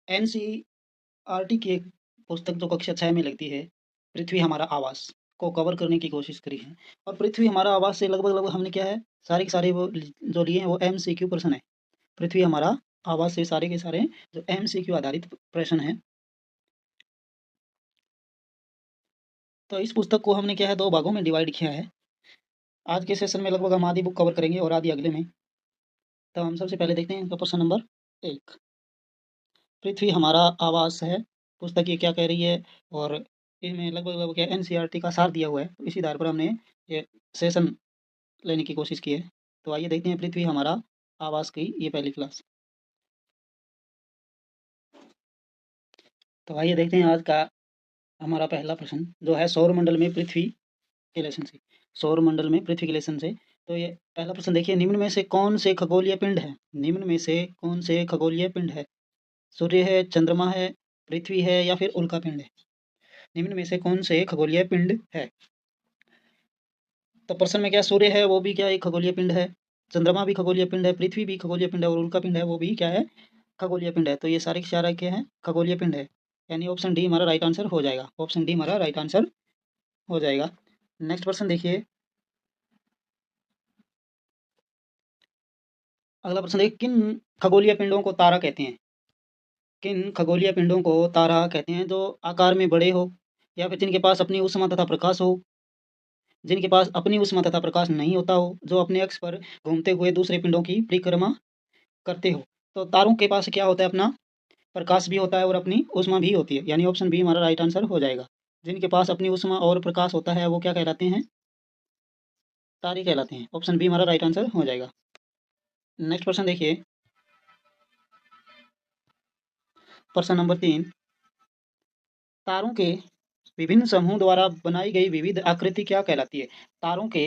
NCERT की एक पुस्तक जो कक्षा 6 में लगती है, पृथ्वी हमारा आवास को कवर करने की कोशिश करी है। और पृथ्वी हमारा आवास से लगभग हमने क्या है, सारे के सारे वो जो लिए हैं वो एमसीक्यू प्रश्न है। पृथ्वी हमारा आवास से सारे के सारे जो एमसीक्यू आधारित प्रश्न हैं। तो इस पुस्तक को हमने क्या है 2 भागों में डिवाइड किया है। आज के सेशन में लगभग हम आधी बुक कवर करेंगे और आधी अगले में। तो हम सबसे पहले देखते हैं प्रश्न नंबर 1, पृथ्वी हमारा आवास है। पुस्तक ये क्या कह रही है और इसमें लगभग क्या एनसीईआरटी का सार दिया हुआ है। तो इसी आधार पर हमने ये सेशन लेने की कोशिश की है। तो आइए देखते हैं पृथ्वी हमारा आवास की ये पहली क्लास। तो आइए देखते हैं आज का हमारा पहला प्रश्न जो है सौर मंडल में पृथ्वी के रिलेशन से। सौर मंडल में पृथ्वी के रिलेशन से। तो ये पहला प्रश्न देखिए, निम्न में से कौन से खगोलीय पिंड है? निम्न में से कौन से खगोलीय पिंड है? सूर्य है, चंद्रमा है, पृथ्वी है या फिर उल्का पिंड है? निम्न में से कौन से खगोलीय पिंड है? तो प्रश्न में क्या सूर्य है वो भी क्या एक खगोलीय पिंड है, चंद्रमा भी खगोलीय पिंड है, पृथ्वी भी खगोलीय पिंड है और उल्का पिंड है वो भी क्या है, खगोलीय पिंड है। तो ये सारे के सारे क्या है, खगोलीय पिंड है। यानी ऑप्शन डी हमारा राइट आंसर हो जाएगा। ऑप्शन डी हमारा राइट आंसर हो जाएगा। नेक्स्ट प्रश्न देखिए, अगला प्रश्न देखिए, किन खगोलीय पिंडों को तारा कहते हैं? किन खगोलीय पिंडों को तारा कहते हैं? जो आकार में बड़े हो या फिर जिनके पास अपनी उष्मा तथा प्रकाश हो, जिनके पास अपनी उष्मा तथा प्रकाश नहीं होता हो, जो अपने अक्ष पर घूमते हुए दूसरे पिंडों की परिक्रमा करते हो। तो तारों के पास क्या होता है, अपना प्रकाश भी होता है और अपनी ऊष्मा भी होती है। यानी ऑप्शन बी हमारा राइट आंसर हो जाएगा। जिनके पास अपनी ऊष्मा और प्रकाश होता है वो क्या कहलाते हैं? तारे कहलाते हैं। ऑप्शन बी हमारा राइट आंसर हो जाएगा। नेक्स्ट प्रश्न देखिए, प्रश्न नंबर 3, तारों के विभिन्न समूह द्वारा बनाई गई विविध आकृति क्या कहलाती है? तारों के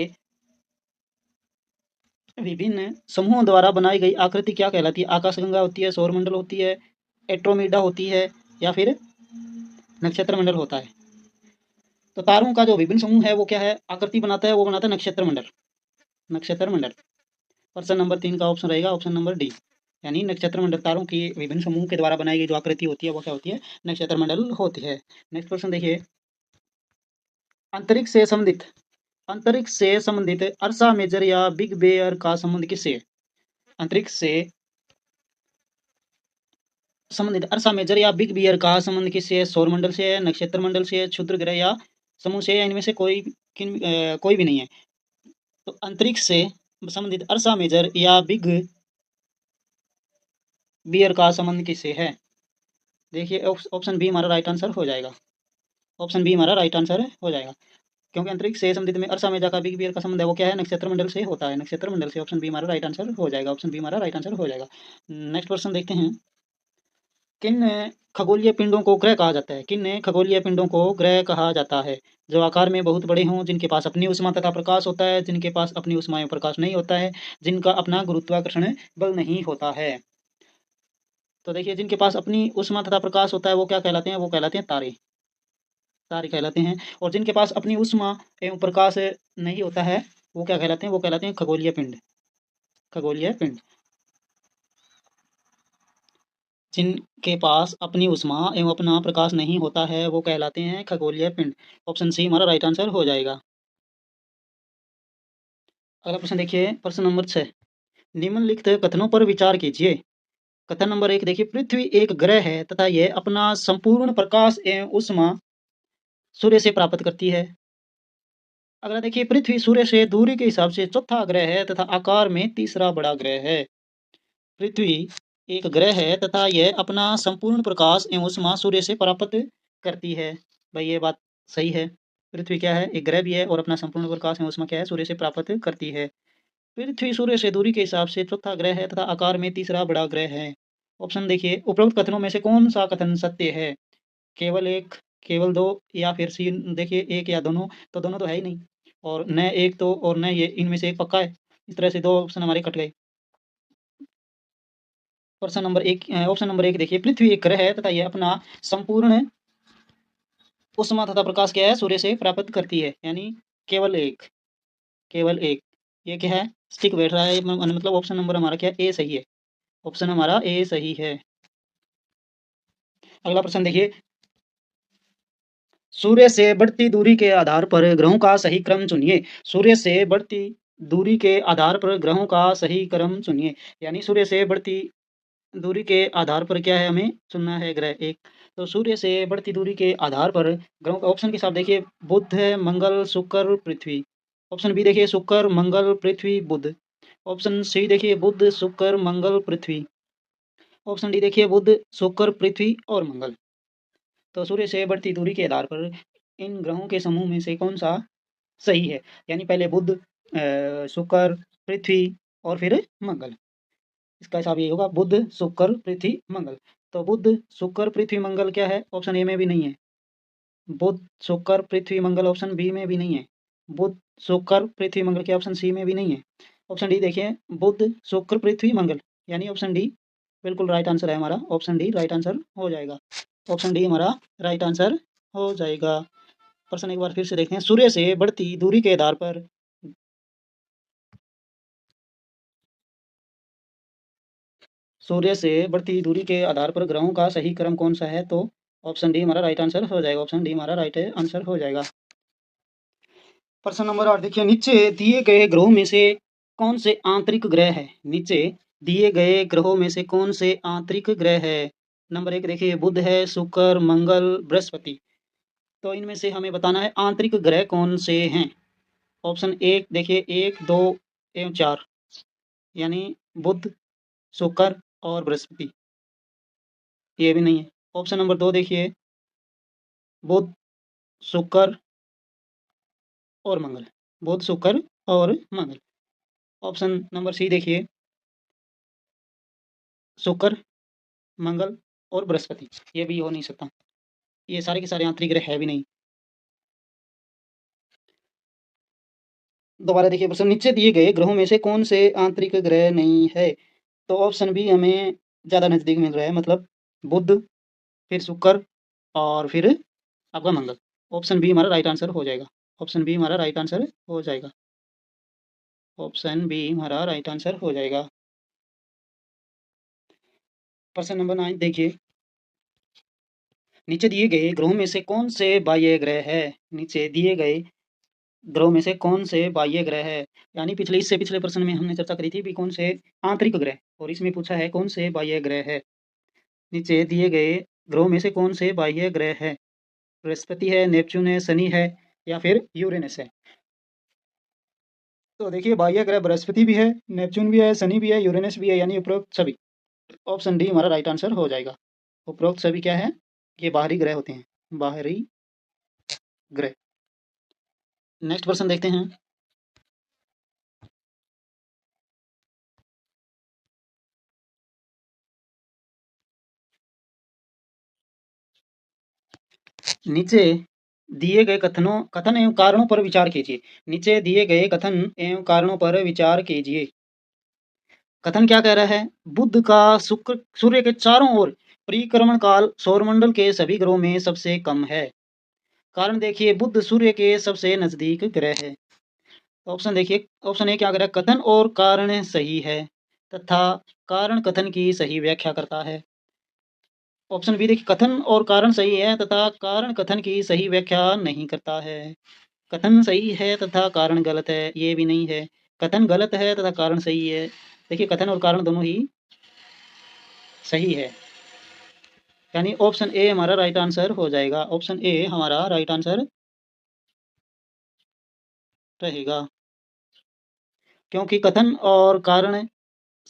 विभिन्न समूहों द्वारा बनाई गई आकृति क्या कहलाती है? आकाशगंगा होती है, सौरमंडल होती है, एट्रोमिडा होती है या फिर नक्षत्र मंडल होता है। तो तारों का जो विभिन्न समूह है वो क्या है, आकृति बनाता है, वो बनाता है नक्षत्र मंडल। नक्षत्र मंडल। प्रश्न नंबर 3 का ऑप्शन रहेगा ऑप्शन नंबर डी। यानी नक्षत्र मंडल तारों की विभिन्न समूह के द्वारा बनाई गई जो आकृति होती है वो क्या होती है, नक्षत्र मंडल होती है। नेक्स्ट प्रश्न देखिए, अंतरिक्ष से संबंधित अंतरिक्ष से संबंधित अर्सा मेजर या बिग बेयर का संबंध किससे है? अंतरिक्ष से संबंधित अर्सा मेजर या बिग बियर का संबंध किससे है? सौरमंडल से है, नक्षत्र मंडल से है, क्षुद्र ग्रह या समूह से, या इनमें से कोई भी नहीं है। तो अंतरिक्ष से संबंधित अर्सा मेजर या बिग बियर का संबंध किससे है? देखिए ऑप्शन बी हमारा राइट आंसर हो जाएगा। ऑप्शन बी हमारा राइट आंसर हो जाएगा, क्योंकि अंतरिक्ष से संबंधित में अर्सा मेजर का बिग बियर का संबंध है वो क्या है, नक्षत्र मंडल से होता है। नक्षत्र मंडल से। ऑप्शन बी हमारा राइट आंसर हो जाएगा। ऑप्शन बी हमारा राइट आंसर हो जाएगा। नेक्स्ट क्वेश्चन देखते हैं, किन खगोलीय पिंडों को ग्रह कहा जाता है? किन खगोलीय पिंडों को ग्रह कहा जाता है? जो आकार में बहुत बड़े हों, जिनके पास अपनी उष्मा तथा प्रकाश होता है, जिनके पास अपनी उष्मा एवं प्रकाश नहीं होता है, जिनका अपना गुरुत्वाकर्षण बल नहीं होता है। तो देखिए, जिनके पास अपनी उष्मा तथा प्रकाश होता है वो क्या कहलाते हैं? वो कहलाते हैं तारे। तारे कहलाते हैं। और जिनके पास अपनी उष्मा एवं प्रकाश नहीं होता है वो क्या कहलाते हैं? वो कहलाते हैं खगोलीय पिंड। खगोलीय पिंड। जिनके पास अपनी उष्मा एवं अपना प्रकाश नहीं होता है वो कहलाते हैं खगोलीय पिंड। ऑप्शन सी हमारा राइट आंसर हो जाएगा। अगला प्रश्न देखिए, प्रश्न नंबर 6, निम्नलिखित कथनों पर विचार कीजिए। कथन नंबर 1 देखिए, पृथ्वी एक ग्रह है तथा यह अपना संपूर्ण प्रकाश एवं उष्मा सूर्य से प्राप्त करती है। अगला देखिए, पृथ्वी सूर्य से दूरी के हिसाब से चौथा ग्रह है तथा आकार में तीसरा बड़ा ग्रह है। पृथ्वी एक ग्रह है तथा यह अपना संपूर्ण प्रकाश एवं उष्मा सूर्य से प्राप्त करती है। भाई ये बात सही है। पृथ्वी क्या है, एक ग्रह भी है और अपना संपूर्ण प्रकाश एवं उष्मा क्या है, सूर्य से प्राप्त करती है। पृथ्वी सूर्य से दूरी के हिसाब से चौथा ग्रह है तथा आकार में तीसरा बड़ा ग्रह है। ऑप्शन देखिए, उपरोक्त कथनों में से कौन सा कथन सत्य है? केवल एक, केवल दो, या फिर सी देखिए एक या दोनों। तो दोनों तो है ही नहीं, और न एक तो और न ये, इनमें से एक पक्का है। इस तरह से दो ऑप्शन हमारे कट गए। प्रश्न नंबर एक, ऑप्शन नंबर 1 देखिए, पृथ्वी एक ग्रह है तथा यह अपना संपूर्ण उष्मा तथा प्रकाश क्या है, सूर्य से प्राप्त करती है। यानी केवल एक, केवल एक। ये क्या है, स्टिक बैठ रहा है, मतलब ऑप्शन नंबर हमारा क्या है, ए सही है। ऑप्शन हमारा ए सही है। अगला प्रश्न देखिए, सूर्य से बढ़ती दूरी के आधार पर ग्रहों का सही क्रम चुनिए। सूर्य से बढ़ती दूरी के आधार पर ग्रहों का सही क्रम चुनिए। यानी सूर्य से बढ़ती दूरी के आधार पर क्या है, हमें चुनना है ग्रह एक। तो सूर्य से बढ़ती दूरी के आधार पर ग्रहों का ऑप्शन के हिसाब देखिए, बुध है, मंगल, शुक्र, पृथ्वी। ऑप्शन बी देखिए, शुक्र, मंगल, पृथ्वी, बुध। ऑप्शन सी देखिए, बुध, शुक्र, मंगल, पृथ्वी। ऑप्शन डी देखिए, बुध, शुक्र, पृथ्वी और मंगल। तो सूर्य से बढ़ती दूरी के आधार पर इन ग्रहों के समूह में से कौन सा सही है। यानी पहले बुध, शुक्र, पृथ्वी और फिर मंगल। इसका हिसाब ये होगा, बुध, शुक्र, पृथ्वी, मंगल। तो बुध, शुक्र, पृथ्वी, मंगल क्या है, ऑप्शन ए में भी नहीं है। बुध, शुक्र, पृथ्वी, मंगल ऑप्शन बी में भी नहीं है। बुध, शुक्र, पृथ्वी, मंगल के ऑप्शन सी में भी नहीं है। ऑप्शन डी देखिए, बुध, शुक्र, पृथ्वी, मंगल। यानी ऑप्शन डी बिल्कुल राइट आंसर है हमारा। ऑप्शन डी राइट आंसर हो जाएगा। ऑप्शन डी हमारा राइट आंसर हो जाएगा। प्रश्न एक बार फिर से देखते हैं, सूर्य से बढ़ती दूरी के आधार पर सूर्य से बढ़ती दूरी के आधार पर ग्रहों का सही क्रम कौन सा है। तो ऑप्शन डी हमारा राइट आंसर हो जाएगा। ऑप्शन डी हमारा राइट आंसर हो जाएगा। प्रश्न नंबर 8 देखिए, नीचे दिए गए ग्रहों में से कौन से आंतरिक ग्रह है। नीचे दिए गए ग्रहों में से कौन से आंतरिक ग्रह है। नंबर 1 देखिए, बुध है, शुक्र, मंगल, बृहस्पति। तो इनमें से हमें बताना है आंतरिक ग्रह कौन से हैं। ऑप्शन एक देखिए, 1, 2 एवं 4। यानी बुध, शुक्र और बृहस्पति। ये भी नहीं है। ऑप्शन नंबर 2 देखिए, बुध, शुक्र और मंगल। बुध, शुक्र और मंगल। ऑप्शन नंबर सी देखिए, शुक्र, मंगल और बृहस्पति। ये भी हो नहीं सकता। ये सारे के सारे आंतरिक ग्रह है भी नहीं। दोबारा देखिए प्रश्न, नीचे दिए गए ग्रहों में से कौन से आंतरिक ग्रह नहीं है। तो ऑप्शन बी हमें ज़्यादा नज़दीक मिल रहा है, मतलब बुध, फिर शुक्र और फिर आपका मंगल। ऑप्शन बी हमारा राइट आंसर हो जाएगा। ऑप्शन बी हमारा राइट आंसर हो जाएगा। ऑप्शन बी हमारा राइट आंसर हो जाएगा। प्रश्न नंबर 9 देखिए, नीचे दिए गए ग्रहों में से कौन से बाह्य ग्रह है। नीचे दिए गए ग्रहों में से कौन से बाह्य ग्रह है। यानी इससे पिछले प्रश्न में हमने चर्चा करी थी भी कौन से आंतरिक ग्रह, और इसमें पूछा है कौन से बाह्य ग्रह है। नीचे दिए गए ग्रहों में से कौन से बाह्य ग्रह है। बृहस्पति है, नेपच्यून है, शनि है या फिर यूरेनस है। तो देखिए, बाह्य ग्रह बृहस्पति भी है, नेपच्यून भी है, शनि भी है, यूरेनस भी है, यानी उपरोक्त सभी। ऑप्शन डी हमारा राइट आंसर हो जाएगा। उपरोक्त सभी क्या है, ये बाहरी ग्रह होते हैं, बाहरी ग्रह। नेक्स्ट प्रश्न देखते हैं, नीचे दिए गए कथन एवं कारणों पर विचार कीजिए। नीचे दिए गए कथन एवं कारणों पर विचार कीजिए। कथन क्या कह रहा है, बुध का शुक्र सूर्य के चारों ओर परिक्रमण काल सौरमंडल के सभी ग्रहों में सबसे कम है। कारण देखिए, बुध सूर्य के सबसे नजदीक ग्रह है। ऑप्शन देखिए, ऑप्शन ए क्या कह रहा है, कथन और कारण सही है तथा कारण कथन की सही व्याख्या करता है। ऑप्शन बी देखिए, कथन और कारण सही है तथा कारण कथन की सही व्याख्या नहीं करता है। कथन सही है तथा कारण गलत है, ये भी नहीं है। कथन गलत है तथा कारण सही है। देखिए, कथन और कारण दोनों ही सही है, यानी ऑप्शन ए हमारा राइट आंसर हो जाएगा। ऑप्शन ए हमारा राइट आंसर रहेगा, क्योंकि कथन और कारण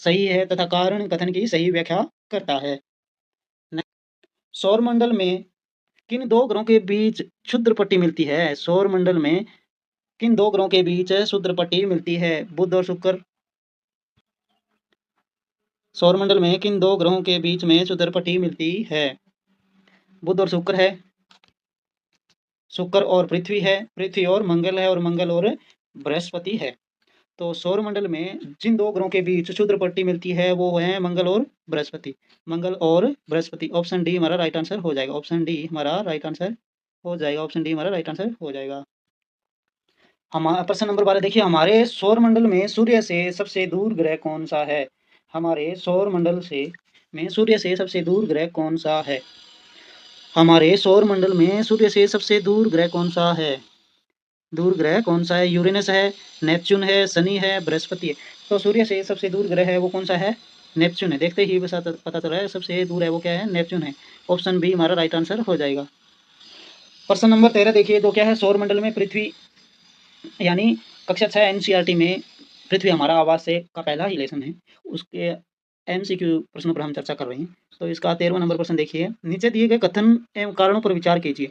सही है तथा कारण कथन की सही व्याख्या करता है। सौरमंडल में किन दो ग्रहों के बीच क्षुद्र पट्टी मिलती है। सौरमंडल में किन दो ग्रहों के बीच क्षुद्र पट्टी मिलती है, बुध और शुक्र। सौरमंडल में किन दो ग्रहों के बीच में क्षुद्र पट्टी मिलती है। बुध और शुक्र है, शुक्र और पृथ्वी है, पृथ्वी और मंगल है, और मंगल और बृहस्पति है। तो सौरमंडल में जिन दो ग्रहों के बीच क्षुद्र पट्टी मिलती है वो है मंगल और बृहस्पति। मंगल और बृहस्पति। ऑप्शन डी हमारा राइट आंसर हो जाएगा। ऑप्शन डी हमारा राइट आंसर हो जाएगा। ऑप्शन डी हमारा राइट आंसर हो जाएगा। हमारा प्रश्न नंबर 12 देखिए, हमारे सौरमंडल में सूर्य से सबसे दूर ग्रह कौन सा है। हमारे सौरमंडल से में सूर्य से सबसे दूर ग्रह कौन सा है। हमारे सौर मंडल में सूर्य से सबसे दूर ग्रह कौन सा है? दूर ग्रह कौन सा है? यूरेनस है, नेपच्यून है, शनि है, बृहस्पति है। तो सूर्य से सबसे दूर ग्रह है वो कौन सा है? नेपच्यून है। देखते ही पता चल रहा है सबसे दूर है वो क्या है? नेपच्यून है। ऑप्शन बी हमारा राइट आंसर हो जाएगा। प्रश्न नंबर 13 देखिए, तो क्या है? सौर मंडल में पृथ्वी, यानी कक्षा 6 एनसीईआरटी में पृथ्वी हमारा आवास से का पहला ही लेसन है, उसके एमसीक्यू प्रश्नों पर हम चर्चा कर रहे हैं। तो इसका 13वां नंबर प्रश्न देखिए, नीचे दिए गए कथन एवं कारणों पर विचार कीजिए।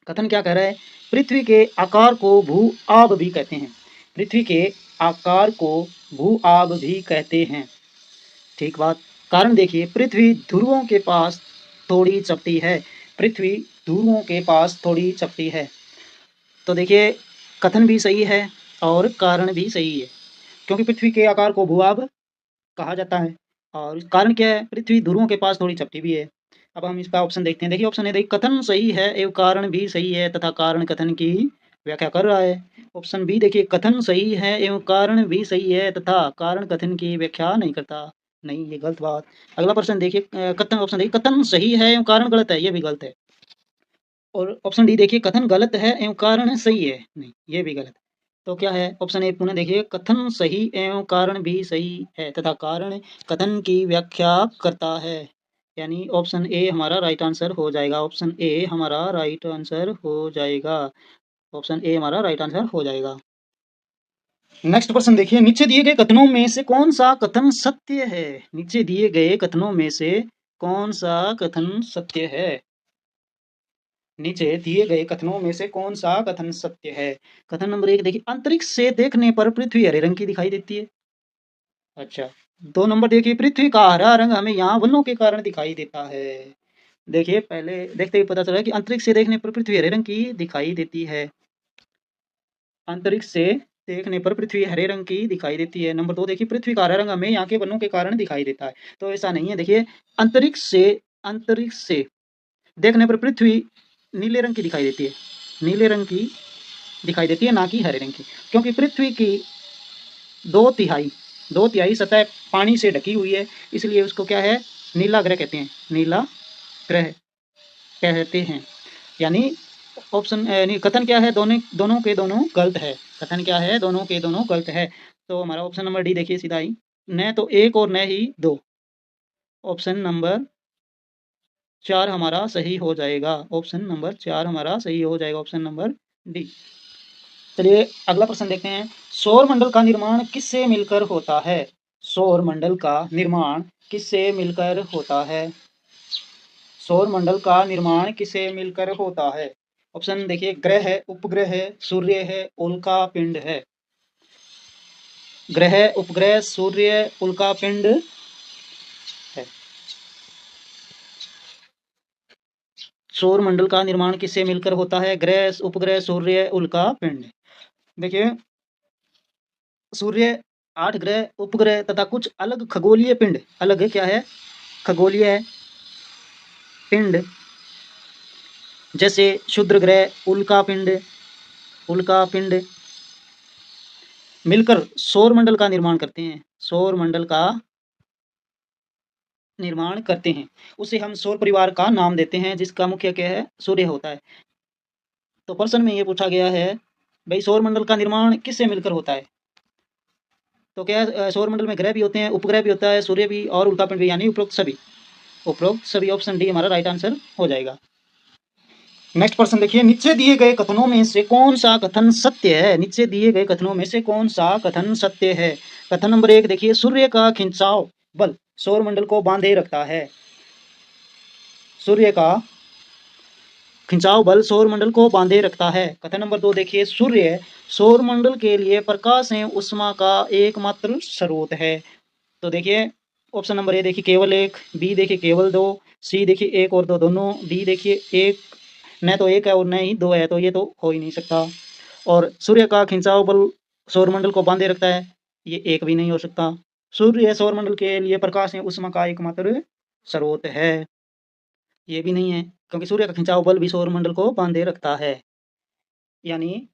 कथन क्या कह रहा है? पृथ्वी के आकार को भू आब भी कहते हैं। पृथ्वी के आकार को भू आब भी कहते हैं। ठीक बात। कारण देखिए, पृथ्वी ध्रुवों के पास थोड़ी चपटी है। पृथ्वी ध्रुवों के पास थोड़ी चपटी है। तो देखिए, कथन भी सही है और कारण भी सही है, क्योंकि पृथ्वी के आकार को भूभाग कहा जाता है। और कारण क्या है? पृथ्वी ध्रुवों के पास थोड़ी चपटी भी है। अब हम इसका ऑप्शन देखते हैं। देखिए ऑप्शन ए, देखिए कथन सही है एवं कारण भी सही है तथा कारण कथन की व्याख्या कर रहा है। ऑप्शन बी देखिए, कथन सही है एवं कारण भी सही है तथा कारण कथन की व्याख्या नहीं करता। नहीं, ये गलत बात। अगला प्रश्न देखिए, कथन, ऑप्शन देखिए, कथन सही है एवं कारण गलत है, ये भी गलत है। और ऑप्शन डी देखिए, कथन गलत है एवं कारण सही है, नहीं, ये भी गलत है। तो क्या है? ऑप्शन ए पुनः देखिए, कथन सही एवं कारण भी सही है तथा कारण कथन की व्याख्या करता है, यानी ऑप्शन ए हमारा राइट आंसर हो जाएगा। ऑप्शन ए हमारा राइट आंसर हो जाएगा। ऑप्शन ए हमारा राइट आंसर हो जाएगा। नेक्स्ट प्रश्न देखिए, नीचे दिए गए कथनों में से कौन सा कथन सत्य है? नीचे दिए गए कथनों में से कौन सा कथन सत्य है? नीचे दिए गए कथनों में से कौन सा कथन सत्य है? कथन नंबर 1 देखिए, अंतरिक्ष से देखने पर पृथ्वी हरे रंग की दिखाई देती है। अच्छा। 2 नंबर देखिए, पृथ्वी का हरा रंग हमें यहाँ वनों के कारण दिखाई देता है। देखिए, पहले देखते ही पता चला कि अंतरिक्ष से देखने पर पृथ्वी हरे रंग की दिखाई देती है। अंतरिक्ष से देखने पर पृथ्वी हरे रंग की दिखाई देती है। नंबर 2 देखिए, पृथ्वी का हरा रंग हमें यहाँ के वनों के कारण दिखाई देता है। तो ऐसा नहीं है। देखिए, अंतरिक्ष से देखने पर पृथ्वी नीले रंग की दिखाई देती है। नीले रंग की दिखाई देती है, ना कि हरे रंग की, क्योंकि पृथ्वी की दो तिहाई सतह पानी से ढकी हुई है, इसलिए उसको क्या है? नीला ग्रह कहते हैं। नीला ग्रह कहते हैं। यानी ऑप्शन यानी कथन क्या है? दोनों दोनों के दोनों गलत है। कथन क्या है? दोनों के दोनों गलत है। तो हमारा ऑप्शन नंबर डी देखिए सीधा ही, न तो एक और न ही दो। ऑप्शन नंबर 4 हमारा सही हो जाएगा। ऑप्शन नंबर 4 हमारा सही हो जाएगा। Option number D. चलिए अगला प्रश्न देखते हैं, सौर मंडल का निर्माण किससे मिलकर होता है? सौर मंडल का निर्माण किससे मिलकर होता है? सौर मंडल का निर्माण किससे मिलकर होता है? ऑप्शन देखिए, ग्रह है, उपग्रह है, सूर्य है, उल्का पिंड है। ग्रह, उपग्रह, सूर्य, उल्का पिंड है। सौर मंडल का निर्माण किससे मिलकर होता है? ग्रह, उपग्रह, सूर्य, उल्का पिंड। देखिए, सूर्य, 8 ग्रह, उपग्रह तथा कुछ अलग खगोलीय पिंड, अलग है क्या है? खगोलीय पिंड, जैसे क्षुद्र ग्रह, उल्का पिंड मिलकर सौर मंडल का निर्माण करते हैं। सौर मंडल का निर्माण करते हैं, उसे हम सौर परिवार का नाम देते हैं, जिसका मुख्य क्या है? सूर्य होता है। तो प्रश्न में ये पूछा गया है, भाई सौर मंडल का निर्माण किससे मिलकर होता है? तो क्या सौर मंडल में ग्रह भी होते हैं, उपग्रह भी होता है, सूर्य भी और उल्का पिंड भी, यानी उपरोक्त सभी। ऑप्शन डी हमारा राइट आंसर हो जाएगा। नेक्स्ट प्रश्न देखिए, नीचे दिए गए कथनों में से कौन सा कथन सत्य है? नीचे दिए गए कथनों में से कौन सा कथन सत्य है? कथन नंबर 1 देखिए, सूर्य का खिंचाव बल सौर मंडल को बांधे रखता है। सूर्य का खिंचाव बल सौर मंडल को बांधे रखता है। कथन नंबर 2 देखिए, सूर्य सौर मंडल के लिए प्रकाश एवं ऊष्मा का एकमात्र स्रोत है। तो देखिए, ऑप्शन नंबर ए देखिए केवल एक, बी देखिए केवल दो, सी देखिए एक और दो दोनों, डी देखिए एक, न तो एक है और न ही दो है, तो ये तो हो ही नहीं सकता। और सूर्य का खिंचाव बल सौरमंडल को बांधे रखता है, ये एक भी नहीं हो सकता। सूर्य सौरमंडल के लिए प्रकाश एवं ऊष्मा का एकमात्र स्रोत है, ये भी नहीं है, क्योंकि सूर्य का खिंचाव बल भी सौरमंडल को बांधे रखता है। यानी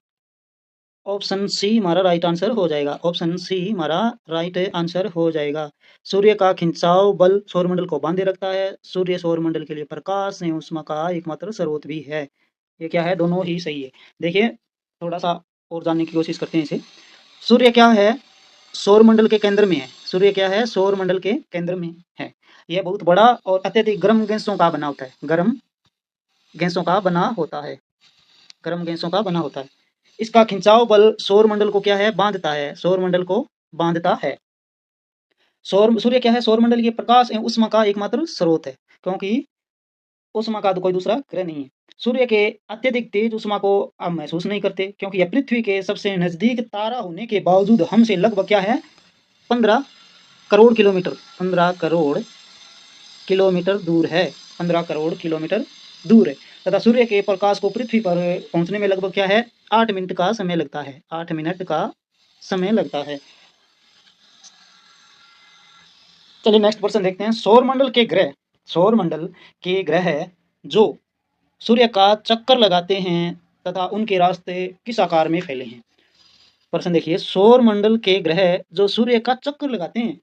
ऑप्शन सी हमारा राइट आंसर हो जाएगा। ऑप्शन सी हमारा राइट आंसर हो जाएगा। सूर्य का खिंचाव बल सौरमंडल को बांधे रखता है। सूर्य सौरमंडल के लिए प्रकाश एवं ऊष्मा का एकमात्र स्रोत भी है। ये क्या है, दोनों ही सही है। देखिए थोड़ा सा और जानने की कोशिश करते हैं इसे। सूर्य क्या है, सौरमंडल के केंद्र में है। सूर्य क्या है, सौरमंडल के केंद्र में है। यह बहुत बड़ा और अत्यधिक गर्म गैसों का बना होता है। गर्म गैसों का बना होता है। गर्म गैसों का बना होता है। इसका खिंचाव बल सौरमंडल को क्या है, बांधता है। सौरमंडल को बांधता है। सूर्य क्या है, सौरमंडल के प्रकाश एवं ऊष्मा का एकमात्र स्रोत है, क्योंकि ऊष्मा का तो कोई दूसरा ग्रह नहीं है। सूर्य के अत्यधिक तेज ऊष्मा को आप महसूस नहीं करते, क्योंकि यह पृथ्वी के सबसे नजदीक तारा होने के बावजूद हमसे लगभग क्या है, 15 करोड़ किलोमीटर, 15 करोड़ किलोमीटर दूर है। 15 करोड़ किलोमीटर दूर है। तथा सूर्य के प्रकाश को पृथ्वी पर पहुंचने में लगभग क्या है, 8 मिनट का समय लगता है। 8 मिनट का समय लगता है। चलिए नेक्स्ट क्वेश्चन देखते हैं। सौरमंडल के ग्रह जो सूर्य का चक्कर लगाते हैं तथा उनके रास्ते किस आकार में फैले हैं। प्रश्न देखिए, सौरमंडल के ग्रह जो सूर्य का चक्कर लगाते हैं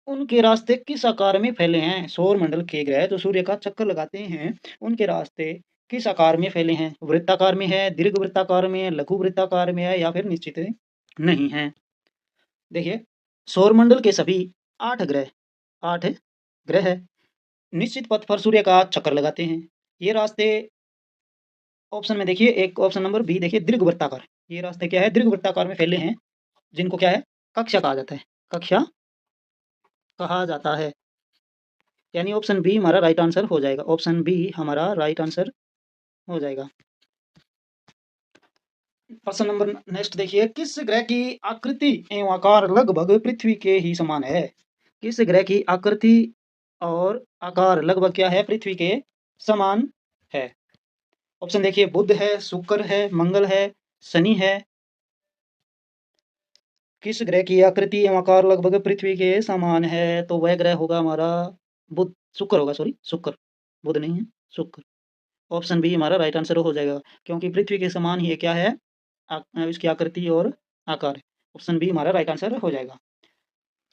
उनके रास्ते किस आकार में फैले हैं। सौरमंडल के ग्रह जो सूर्य का चक्कर लगाते हैं उनके रास्ते किस आकार में फैले हैं। वृत्ताकार में है, दीर्घ वृत्ताकार में है, लघु वृत्ताकार में है, या फिर निश्चित नहीं है। देखिए सौरमंडल के सभी 8 ग्रह, 8 ग्रह निश्चित पथ पर सूर्य का चक्कर लगाते हैं। ये रास्ते ऑप्शन में देखिए, एक ऑप्शन नंबर बी देखिए, दीर्घ वृत्ताकार। ये रास्ते क्या है, दीर्घ वृत्ताकार में फैले हैं, जिनको क्या है, कक्षा कहा जाता है। कक्षा कहा जाता है। यानी ऑप्शन बी हमारा राइट आंसर हो जाएगा। ऑप्शन बी हमारा राइट आंसर हो जाएगा। प्रश्न नंबर नेक्स्ट देखिए, किस ग्रह की आकृति एवं आकार लगभग पृथ्वी के ही समान है। किस ग्रह की आकृति और आकार लगभग क्या है, पृथ्वी के समान है। ऑप्शन देखिए, बुध है, शुक्र है, मंगल है, शनि है। किस ग्रह की आकृति एवं आकार लगभग पृथ्वी के समान है, तो वह ग्रह होगा हमारा बुध, शुक्र होगा, सॉरी शुक्र, बुध नहीं है, शुक्र। ऑप्शन बी हमारा राइट आंसर हो जाएगा, क्योंकि पृथ्वी के समान ही क्या है, इसकी आकृति और आकार। ऑप्शन बी हमारा राइट आंसर हो जाएगा।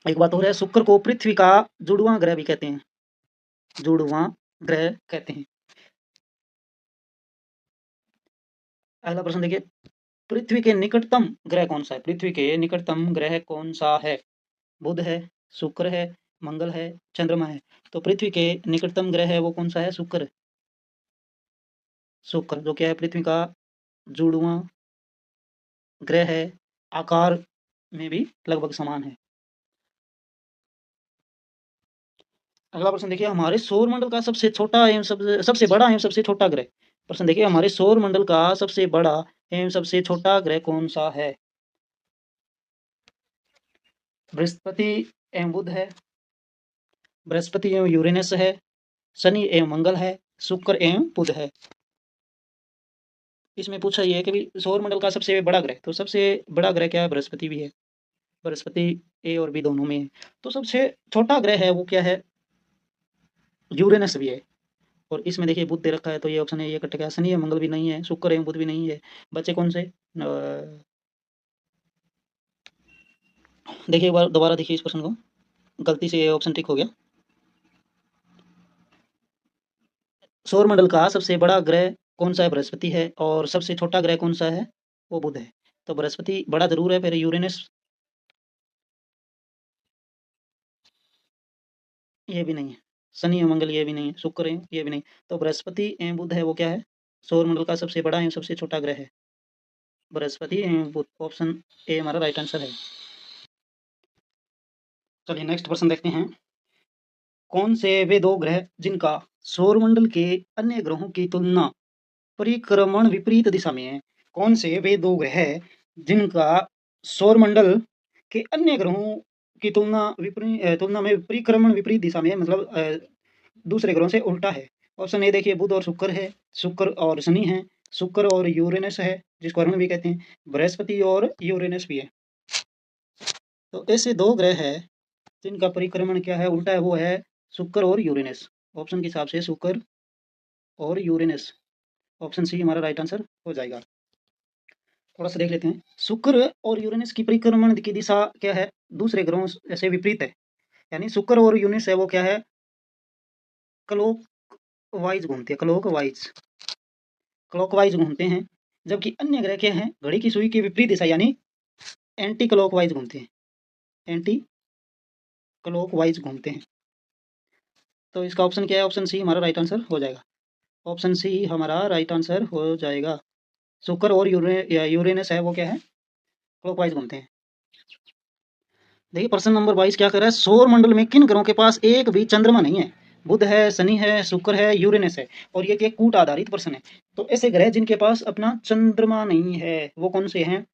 एक बात और है, शुक्र को पृथ्वी का जुड़वां ग्रह भी कहते हैं। जुड़वां ग्रह कहते हैं। अगला प्रश्न देखिए, पृथ्वी के निकटतम ग्रह कौन सा है। पृथ्वी के निकटतम ग्रह कौन सा है। बुध है, शुक्र है, मंगल है, चंद्रमा है। तो पृथ्वी के निकटतम ग्रह है वो कौन सा है, शुक्र। शुक्र जो क्या है, पृथ्वी का जुड़वां ग्रह है, आकार में भी लगभग समान है। अगला प्रश्न देखिए, हमारे सौरमंडल का सबसे छोटा एवं सबसे बड़ा एवं सबसे छोटा ग्रह। प्रश्न देखिए, हमारे सौरमंडल का सबसे बड़ा एवं सबसे छोटा ग्रह कौन सा है। बृहस्पति एवं बुध है, बृहस्पति एवं यूरेनस है, शनि एवं मंगल है, शुक्र एवं बुध है। इसमें पूछा ये है कि भी सौरमंडल का सबसे बड़ा ग्रह, तो सबसे बड़ा ग्रह क्या है, बृहस्पति भी है। बृहस्पति ए और बी दोनों में है। तो सबसे छोटा ग्रह है वो क्या है, यूरेनस भी है। और इसमें देखिए बुध दे रखा है, तो ये ऑप्शन है, ये कट गया। शनि है, मंगल भी नहीं है, शुक्र एवं बुध भी नहीं है। बच्चे कौन से, देखिए एक बार दोबारा देखिए इस प्रश्न को, गलती से ये ऑप्शन टिक हो गया। सौरमंडल का सबसे बड़ा ग्रह कौन सा है, बृहस्पति है। और सबसे छोटा ग्रह कौन सा है, वो बुध है। तो बृहस्पति बड़ा जरूर है, फिर यूरेनस ये भी नहीं है, शनि और मंगल ये भी नहीं है, शुक्र है ये भी नहीं। तो बृहस्पति एवं बुध है वो क्या है, सौरमंडल का सबसे बड़ा एवं सबसे छोटा ग्रह है, बृहस्पति एवं बुध। ऑप्शन ए हमारा राइट आंसर है। चलिए नेक्स्ट प्रश्न देखते हैं। कौन से वे दो ग्रह जिनका सौरमंडल के अन्य ग्रहों की तुलना परिक्रमण विपरीत दिशा में है। कौन से वे दो ग्रह जिनका सौरमंडल के अन्य ग्रहों की तुलना में परिक्रमण विपरीत दिशा में है, मतलब दूसरे ग्रहों से उल्टा है। ऑप्शन ए देखिए, बुध और शुक्र है, शुक्र और शनि है, शुक्र और यूरेनस है, जिसको अरुण भी कहते हैं, बृहस्पति और यूरेनस भी है। तो ऐसे दो ग्रह है जिनका परिक्रमण क्या है, उल्टा है, वो है शुक्र और यूरेनस। ऑप्शन के हिसाब से शुक्र और यूरेनस। ऑप्शन सी हमारा राइट आंसर हो जाएगा। थोड़ा सा देख लेते हैं। शुक्र और यूरेनस की परिक्रमण की दिशा क्या है, दूसरे ग्रहों से विपरीत है। यानी शुक्र और यूरेनस है वो क्या है, क्लॉक वाइज घूमते हैं, क्लॉकवाइज घूमते हैं। जबकि अन्य ग्रह क्या हैं, घड़ी की सुई की विपरीत दिशा यानी एंटी क्लॉकवाइज घूमते हैं, एंटी क्लॉकवाइज घूमते हैं। तो इसका ऑप्शन क्या है, ऑप्शन सी हमारा राइट आंसर हो जाएगा। ऑप्शन सी हमारा राइट आंसर हो जाएगा। शुक्र और यूरेनस है वो क्या है, क्लॉकवाइज घूमते हैं। देखिए प्रश्न नंबर 22 क्या कर रहा है, सौर मंडल में किन ग्रहों के पास एक भी चंद्रमा नहीं है। बुध है, शनि है, शुक्र है, यूरेनस है। और ये कूट आधारित प्रश्न है। तो ऐसे ग्रह जिनके पास अपना चंद्रमा नहीं है वो कौन से हैं,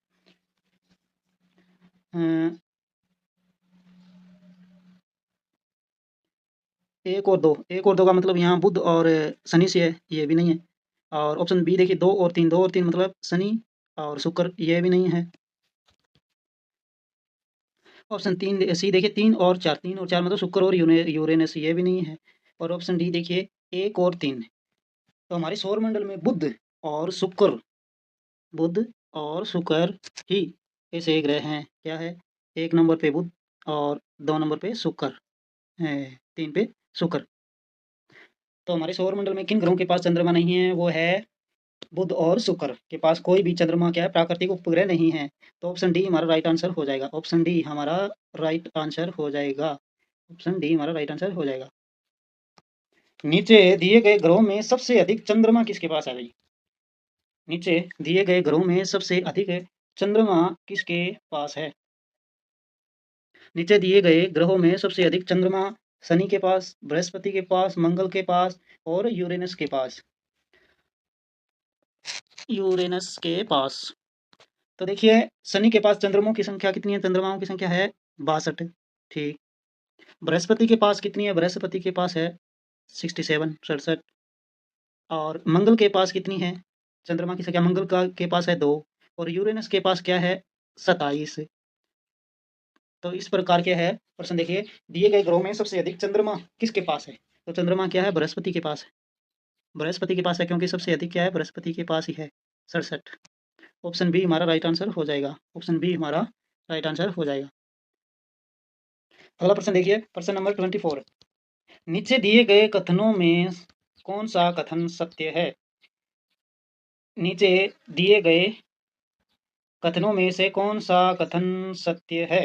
एक और दो का मतलब यहाँ बुध और शनि से है, ये भी नहीं है। और ऑप्शन बी देखिए दो और तीन मतलब शनि और शुक्र, ये भी नहीं है। ऑप्शन तीन सी देखिए तीन और चार मतलब शुक्र और यूरेनस, ये भी नहीं है। और ऑप्शन डी देखिए एक और तीन। तो हमारे सौरमंडल में बुध और शुक्र ही ऐसे ग्रह हैं। क्या है, एक नंबर पे बुध और दो नंबर पे शुक्र है, तीन पे शुक्र। तो हमारे सौरमंडल में किन ग्रहों के पास चंद्रमा नहीं है, वो है बुध और शुक्र के पास कोई भी चंद्रमा क्या है, प्राकृतिक उपग्रह नहीं है। तो ऑप्शन डी हमारा राइट आंसर हो जाएगा। ऑप्शन डी हमारा राइट आंसर हो जाएगा। ऑप्शन डी हमारा राइट आंसर हो जाएगा। नीचे दिए गए ग्रहों में सबसे अधिक चंद्रमा किसके पास है भाई, नीचे दिए गए ग्रहों में सबसे अधिक चंद्रमा किसके पास है। नीचे दिए गए ग्रहों में सबसे अधिक चंद्रमा शनि के पास, बृहस्पति के पास, मंगल के पास और यूरेनस के पास। यूरेनस के पास तो देखिए शनि के पास चंद्रमों की संख्या कितनी है, चंद्रमाओं की संख्या है 62। ठीक। बृहस्पति के पास कितनी है, बृहस्पति के पास है 67। और मंगल के पास कितनी है, चंद्रमा की संख्या मंगल का के पास है 2। और यूरेनस के पास क्या है 27। तो इस प्रकार के है प्रश्न। देखिए दिए गए ग्रहों में सबसे अधिक चंद्रमा किसके पास है, तो चंद्रमा क्या है, बृहस्पति के पास है। बृहस्पति के पास है क्योंकि सबसे अधिक क्या है, बृहस्पति के पास ही है 67। ऑप्शन बी हमारा राइट आंसर हो जाएगा। ऑप्शन बी हमारा राइट आंसर हो जाएगा। अगला प्रश्न देखिए, प्रश्न नंबर 24। नीचे दिए गए कथनों में कौन सा कथन सत्य है। नीचे दिए गए कथनों में से कौन सा कथन सत्य है।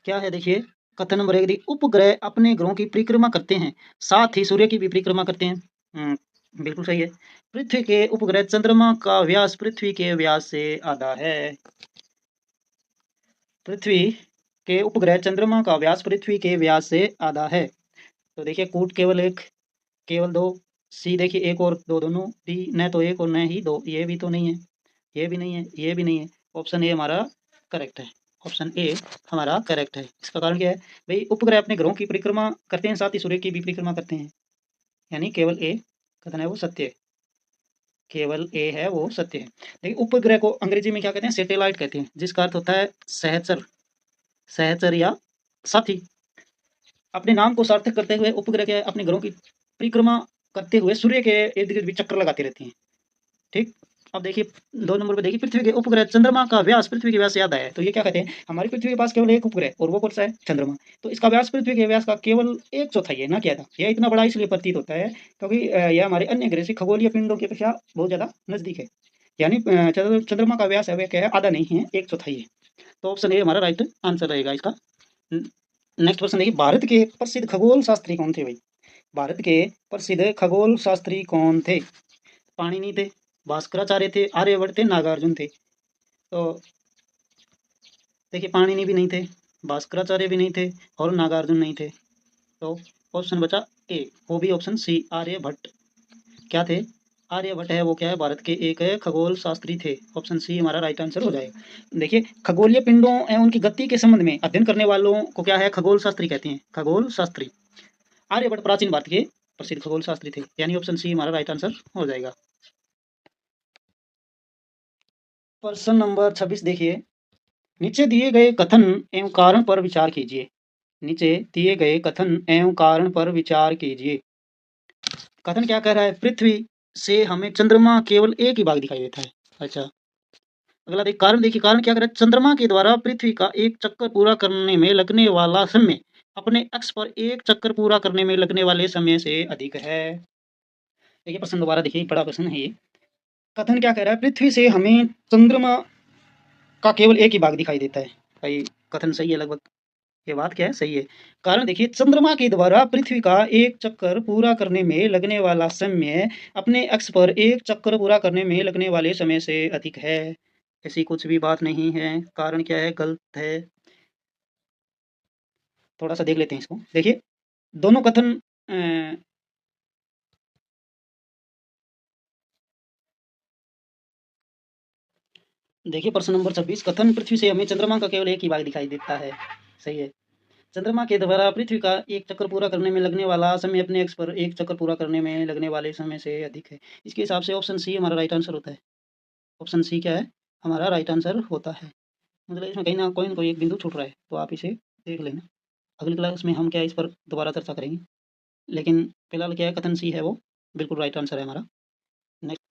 क्या है देखिए, कथन नंबर 1 उपग्रह अपने ग्रहों की परिक्रमा करते हैं, साथ ही सूर्य की भी परिक्रमा करते हैं। बिल्कुल सही है। पृथ्वी के उपग्रह चंद्रमा का व्यास पृथ्वी के व्यास से आधा है। पृथ्वी के उपग्रह चंद्रमा का व्यास पृथ्वी के व्यास से आधा है। तो देखिए कूट केवल एक, केवल दो। सी देखिए एक और दो, दोनों डी न तो एक और न ही दो, ये भी तो नहीं है, ये भी नहीं है, ये भी नहीं है। ऑप्शन ए हमारा करेक्ट है। ऑप्शन ए हमारा करेक्ट है। इसका कारण क्या है भाई, उपग्रह अपने ग्रहों की परिक्रमा करते हैं, साथ ही सूर्य की भी परिक्रमा करते हैं। यानी केवल ए कथन है वो सत्य है, केवल ए है वो सत्य है। देखिए उपग्रह को अंग्रेजी में क्या कहते हैं, सैटेलाइट कहते हैं, जिसका अर्थ होता है सहचर, सहचर या साथी। अपने नाम को सार्थक करते हुए उपग्रह क्या है, अपने ग्रहों की परिक्रमा करते हुए सूर्य के इर्द गिर्द भी चक्कर लगाती रहती हैं। ठीक। अब देखिए 2 नंबर पे देखिए, पृथ्वी के उपग्रह चंद्रमा का व्यास पृथ्वी के व्यास से ज्यादा है। तो ये क्या कहते हैं, हमारी पृथ्वी के पास केवल एक उपग्रह और वो कौन सा है, चंद्रमा। तो इसका व्यास पृथ्वी के व्यास का केवल एक चौथाई है, ना क्या था। यह इतना बड़ा इसलिए प्रतीत होता है क्योंकि यह हमारे अन्य ग्रह से खगोलीय पिंडों की अपेक्षा बहुत ज्यादा नजदीक है। यानी चंद्रमा का व्यास है वह क्या है, आधा नहीं है, एक चौथाई है। तो ऑप्शन ए हमारा राइट आंसर रहेगा इसका। नेक्स्ट क्वेश्चन देखिए, भारत के प्रसिद्ध खगोल शास्त्री कौन थे भाई। भारत के प्रसिद्ध खगोल शास्त्री कौन थे। पाणिनि थे, भास्कराचार्य थे, आर्यभट्ट थे, नागार्जुन थे। तो देखिए पाणिनि भी नहीं थे, भास्कराचार्य भी नहीं थे और नागार्जुन नहीं थे। तो ऑप्शन बचा ए, वो भी ऑप्शन सी आर्यभट्ट। क्या थे, आर्यभट्ट है वो क्या है, भारत के एक खगोल शास्त्री थे। ऑप्शन सी हमारा राइट आंसर हो जाएगा। देखिए खगोलीय पिंडों एवं उनकी गति के संबंध में अध्ययन करने वालों को क्या है, खगोल शास्त्री कहते हैं, खगोल शास्त्री। आर्यभट्ट प्राचीन भारत के प्रसिद्ध खगोल शास्त्री थे, यानी ऑप्शन सी हमारा राइट आंसर हो जाएगा। प्रश्न नंबर 26 देखिए, नीचे दिए गए कथन एवं कारण पर विचार कीजिए। नीचे दिए गए कथन एवं कारण पर विचार कीजिए। कथन क्या कह रहा है, पृथ्वी से हमें चंद्रमा केवल एक ही भाग दिखाई देता है। अच्छा, अगला देखिए कारण, देखिए कारण क्या करे, चंद्रमा के द्वारा पृथ्वी का एक चक्कर पूरा करने में लगने वाला समय अपने अक्ष पर एक चक्कर पूरा करने में लगने वाले समय से अधिक है। देखिए प्रश्न दोबारा देखिए, बड़ा प्रश्न है ये। कथन क्या कह रहा है, पृथ्वी से हमें चंद्रमा का केवल एक ही भाग दिखाई देता है। भाई कथन सही है लगभग, ये बात क्या है, सही है। कारण देखिए, चंद्रमा के द्वारा पृथ्वी का एक चक्कर पूरा करने में लगने वाला समय अपने अक्ष पर एक चक्कर पूरा करने में लगने वाले समय से अधिक है। ऐसी कुछ भी बात नहीं है। कारण क्या है, गलत है। थोड़ा सा देख लेते हैं इसको। देखिए दोनों कथन देखिए प्रश्न नंबर 26, कथन पृथ्वी से हमें चंद्रमा का केवल एक ही भाग दिखाई देता है, सही है। चंद्रमा के द्वारा पृथ्वी का एक चक्कर पूरा करने में लगने वाला समय अपने अक्ष पर एक चक्कर पूरा करने में लगने वाले समय से अधिक है। इसके हिसाब से ऑप्शन सी हमारा राइट आंसर होता है। ऑप्शन सी क्या है, हमारा राइट आंसर होता है। मतलब इसमें कहीं ना कोई एक बिंदु छूट रहा है, तो आप इसे देख लेना। अगली क्लास में हम क्या इस पर दोबारा चर्चा करेंगे, लेकिन फिलहाल क्या है, कथन सी है वो बिल्कुल राइट आंसर है हमारा। नेक्स्ट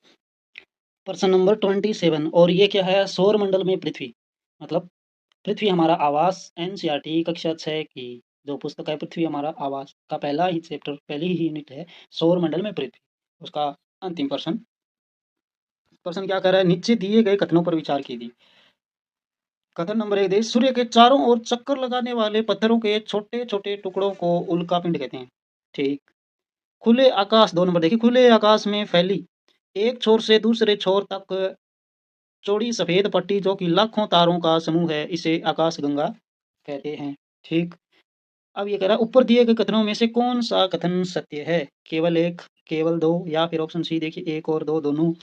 प्रश्न नंबर 27, और ये क्या है, सौर मंडल में पृथ्वी, मतलब पृथ्वी हमारा आवास, एनसीईआरटी कक्षा 6 की जो पुस्तक है पृथ्वी हमारा आवास का पहला ही चैप्टर, पहली ही यूनिट है सौर मंडल में पृथ्वी, उसका अंतिम प्रश्न। प्रश्न क्या कर रहा है, नीचे दिए गए कथनों पर विचार कीजिए। कथन नंबर 1, सूर्य के चारों ओर चक्कर लगाने वाले पत्थरों के छोटे छोटे टुकड़ों को उल्का पिंड कहते हैं, ठीक। खुले आकाश, 2 नंबर देखिए, खुले आकाश में फैली एक छोर से दूसरे छोर तक चौड़ी सफेद पट्टी जो कि लाखों तारों का समूह है, इसे आकाश गंगा कहते हैं, ठीक। अब ये कह रहा है ऊपर दिए गए कथनों में से कौन सा कथन सत्य है, केवल एक, केवल दो, या फिर ऑप्शन सी देखिए एक और दो दोनों,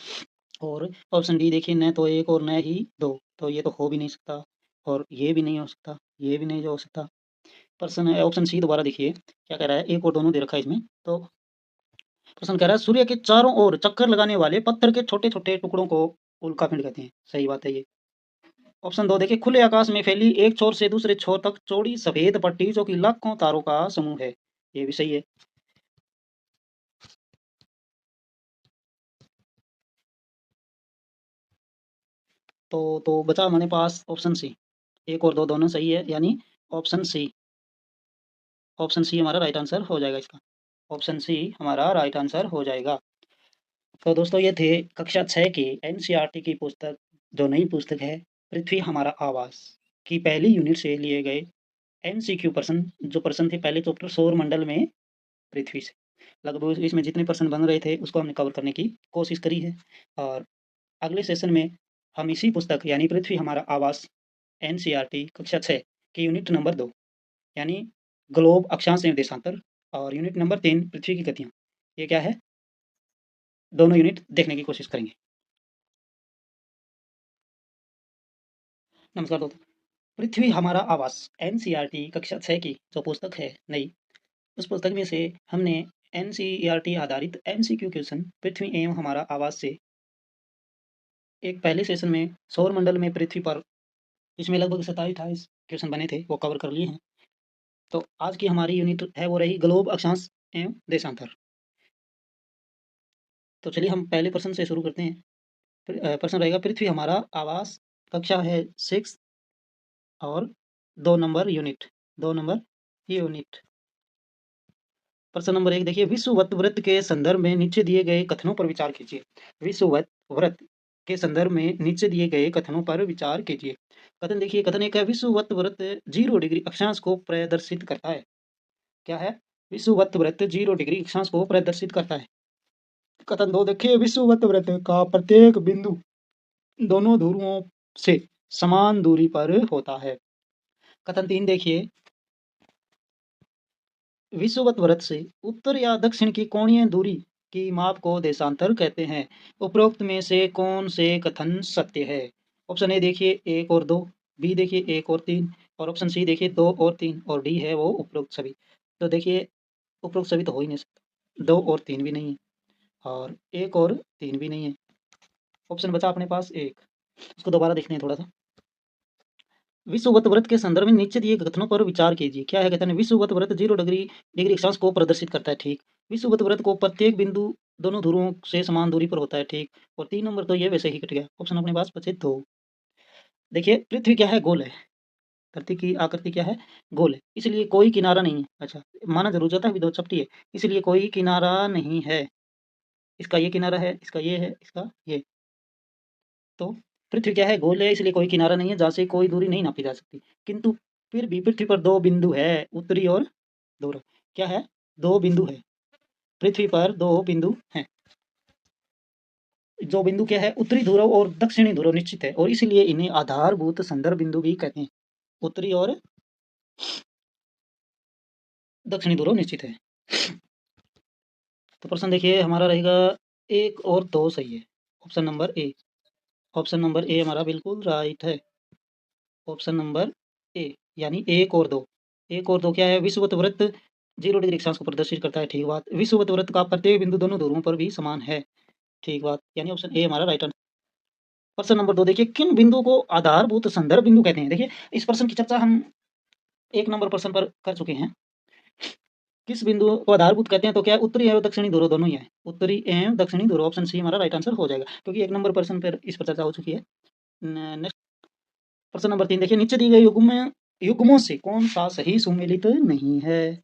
और ऑप्शन डी देखिए न तो एक और न ही दो। तो ये तो हो भी नहीं सकता, और ये भी नहीं हो सकता, ये भी नहीं हो सकता। प्रश्न है ऑप्शन सी, दोबारा देखिए क्या कह रहा है, एक और दोनों दे रखा है इसमें। तो प्रश्न कह रहा है सूर्य के चारों ओर चक्कर लगाने वाले पत्थर के छोटे छोटे टुकड़ों को उल्कापिंड कहते हैं, सही बात है ये। ऑप्शन दो देखिए, खुले आकाश में फैली एक छोर से दूसरे छोर तक चौड़ी सफेद पट्टी जो कि लाखों तारों का समूह है, ये भी सही है। तो बचा हमारे पास ऑप्शन सी, एक और दो दोनों सही है, यानी ऑप्शन सी, ऑप्शन सी हमारा राइट आंसर हो जाएगा इसका। ऑप्शन सी हमारा राइट आंसर हो जाएगा। तो दोस्तों ये थे कक्षा 6 की एनसीईआरटी की पुस्तक, जो नई पुस्तक है पृथ्वी हमारा आवास की पहली यूनिट से लिए गए एमसीक्यू प्रश्न, जो प्रश्न थे पहले चैप्टर सौर मंडल में पृथ्वी से। लगभग इसमें जितने प्रश्न बन रहे थे उसको हमने कवर करने की कोशिश करी है। और अगले सेशन में हम इसी पुस्तक यानी पृथ्वी हमारा आवास एनसीईआरटी कक्षा 6 की यूनिट नंबर 2 यानी ग्लोब अक्षांश एवं देशांतर, और यूनिट नंबर 3 पृथ्वी की गतियाँ, ये क्या है, दोनों यूनिट देखने की कोशिश करेंगे। नमस्कार दोस्तों, पृथ्वी हमारा आवास एनसीईआरटी कक्षा 6 की जो पुस्तक है नई, उस पुस्तक में से हमने एनसीईआरटी आधारित एमसीक्यू क्वेश्चन पृथ्वी एवं हमारा आवास से एक पहले सेशन में सौर मंडल में पृथ्वी पर, इसमें लगभग 27-28 क्वेश्चन बने थे, वो कवर कर लिए हैं। तो आज की हमारी यूनिट है वो रही ग्लोब अक्षांश एवं देशांतर। तो चलिए हम पहले प्रश्न से शुरू करते हैं। प्रश्न रहेगा पृथ्वी हमारा आवास, कक्षा है 6 और 2 नंबर यूनिट, 2 नंबर यूनिट। प्रश्न नंबर 1 देखिए, विषुवत वृत्त के संदर्भ में नीचे दिए गए कथनों पर विचार कीजिए। विषुवत वृत्त के संदर्भ में नीचे दिए गए कथनों पर विचार कीजिए। कथन देखिए, कथन एक है, विषुवत वृत्त 0 डिग्री अक्षांश को प्रदर्शित करता है। क्या है, विषुवत वृत्त 0 डिग्री अक्षांश को प्रदर्शित करता है। कथन 2 देखिए, विषुवत वृत्त का प्रत्येक बिंदु दोनों ध्रुवों से समान दूरी पर होता है। कथन 3 देखिए, विषुवत वृत्त से उत्तर या दक्षिण की कोणीय दूरी की माप को देशांतर कहते हैं। उपरोक्त में से कौन से कथन सत्य है। ऑप्शन ए देखिए 1 और 2, बी देखिए 1 और 3, और ऑप्शन सी देखिए 2 और 3, और डी है वो उपरोक्त सभी। तो देखिए उपरोक्त सभी तो हो ही नहीं सकता, 2 और 3 भी नहीं है, और 1 और 3 भी नहीं है। ऑप्शन बचा अपने पास एक, उसको दोबारा देखते हैं थोड़ा सा। विषुवत वृत्त के संदर्भ में नीचे दिए कथनों पर विचार कीजिए। क्या है, कहते हैं विषुवत वृत्त 0 डिग्री अक्षांश को प्रदर्शित करता है, ठीक। विषुवत वृत्त को प्रत्येक बिंदु दोनों ध्रुवों से समान दूरी पर होता है, ठीक। और 3 नंबर तो ये वैसे ही कट गया, ऑप्शन अपने पास बचे 2। देखिए पृथ्वी क्या है, गोल है। धरती की आकृति क्या है, गोल है, इसलिए कोई किनारा नहीं है। अच्छा, माना ज़रूर जाता है, विधोत चपटी है, इसलिए कोई किनारा नहीं है। इसका ये किनारा है, इसका ये है, इसका ये। तो पृथ्वी क्या है, गोल है, इसलिए कोई किनारा नहीं है जहाँ से कोई दूरी नहीं नापी जा सकती। किंतु फिर भी पृथ्वी पर 2 बिंदु है, उत्तरी और ध्रुव। क्या है? 2 बिंदु है। पृथ्वी पर 2 बिंदु हैं। जो बिंदु क्या है, उत्तरी ध्रुव और दक्षिणी ध्रुव निश्चित है और इसलिए इन्हें आधारभूत संदर्भ बिंदु भी कहते हैं। उत्तरी और दक्षिणी ध्रुव निश्चित है। तो प्रश्न देखिए हमारा रहेगा 1 और 2 सही है। Option number A. Option number A हमारा बिल्कुल राइट है। ऑप्शन नंबर ए यानी 1 और 2। 1 और 2 क्या है? विषुवत वृत्त 0 डिग्री अक्षांश को प्रदर्शित करता है, ठीक बात। विषुवत वृत्त का प्रत्येक बिंदु दोनों ध्रुवों पर भी समान है, ठीक बात। यानी ऑप्शन ए हमारा राइट आंसर। प्रश्न नंबर 2 देखिए, किन बिंदुओं को आधारभूत संदर्भ बिंदु कहते हैं? देखिए इस प्रश्न की चर्चा हम 1 नंबर प्रश्न पर कर चुके हैं। किस बिंदु को आधारभूत कहते हैं? तो क्या है, उत्तरी एवं दक्षिणी ध्रुव दोनों ही है। उत्तरी एवं दक्षिणी ध्रुव, ऑप्शन सी हमारा राइट आंसर हो जाएगा, क्योंकि 1 नंबर प्रश्न पर इस पर चर्चा हो चुकी है। नेक्स्ट प्रश्न नंबर 3 देखिए, नीचे दी गई युग्मों से कौन सा सही सुमेलित नहीं है?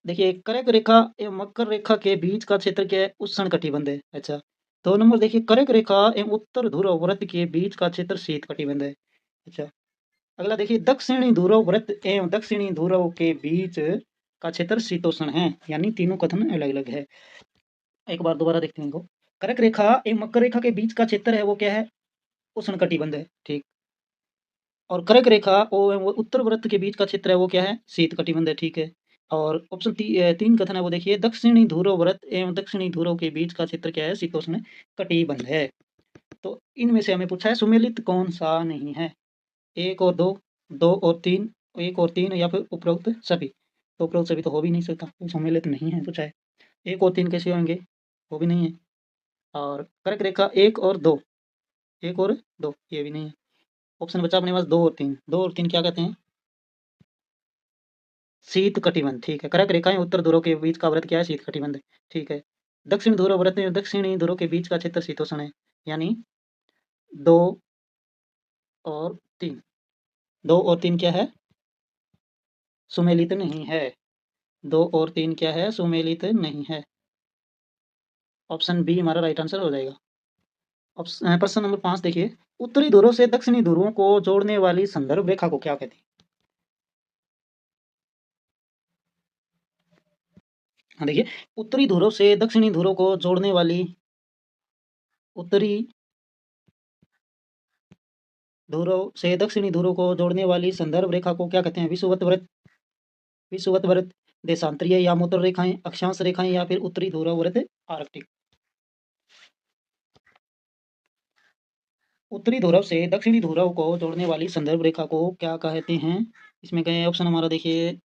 देखिए कर्क रेखा एवं मकर रेखा के बीच का क्षेत्र क्या है? उष्णकटिबंध है। अच्छा, 2 नंबर देखिए, कर्क रेखा एवं उत्तर ध्रुव वृत्त के बीच का क्षेत्र शीत कटिबंध है। अच्छा, अगला देखिए, दक्षिणी ध्रुव वृत्त एवं दक्षिणी ध्रुव के बीच का क्षेत्र शीतोष्ण है, यानी तीनों कथन अलग अलग है। एक बार दोबारा देखते हैं इनको। कर्क रेखा एवं मकर रेखा के बीच का क्षेत्र है वो क्या है? उष्णकटिबंध है, ठीक। और कर्क रेखा और वो उत्तर वृत्त के बीच का क्षेत्र है वो क्या है? शीत कटिबंध है, ठीक है। और ऑप्शन 3 कथन है वो देखिए, दक्षिणी ध्रुव वृत्त एवं दक्षिणी ध्रुव के बीच का क्षेत्र क्या है? शीतोष्ण कटिबंध है। तो इनमें से हमें पूछा है सुमेलित कौन सा नहीं है? 1 और 2, 2 और 3, 1 और 3 या फिर उपरोक्त सभी। तो उपरोक्त सभी तो हो भी नहीं सकता, वो सम्मिलित नहीं है पूछा है। 1 और 3 कैसे होंगे? वो भी नहीं है। और कर्क रेखा 1 और 2, 1 और 2 ये भी नहीं है। ऑप्शन बचा अपने पास 2 और 3। 2 और 3 क्या कहते हैं? शीत कटिबंध, ठीक है। कर्क रेखाएं उत्तर ध्रुव के बीच का वृत्त क्या है? शीत कटिबंध, ठीक है। दक्षिण ध्रुव वृत्त में दक्षिणी ध्रुव के बीच का क्षेत्र शीतोष्ण है, यानी 2 और 3। 2 और 3 क्या है? सुमेलित नहीं है। 2 और 3 क्या है? सुमेलित नहीं है। ऑप्शन बी हमारा राइट आंसर हो जाएगा। प्रश्न नंबर 5 देखिए, उत्तरी ध्रुव से दक्षिणी ध्रुवों को जोड़ने वाली संदर्भ रेखा को क्या कहते हैं? हाँ देखिए, उत्तरी ध्रुव से दक्षिणी ध्रुव को जोड़ने वाली उत्तरी ध्रुव से दक्षिणी ध्रुव को जोड़ने वाली संदर्भ रेखा को क्या कहते हैं? विषुवत वृत्त, विषुवत वृत्त, देशांतरीय या मोटर रेखाएं, अक्षांश रेखाएं या फिर उत्तरी ध्रुव वृत्त आर्कटिक। उत्तरी ध्रुव से दक्षिणी ध्रुव को जोड़ने वाली संदर्भ रेखा को क्या कहते हैं? इसमें कई ऑप्शन हमारा देखिए,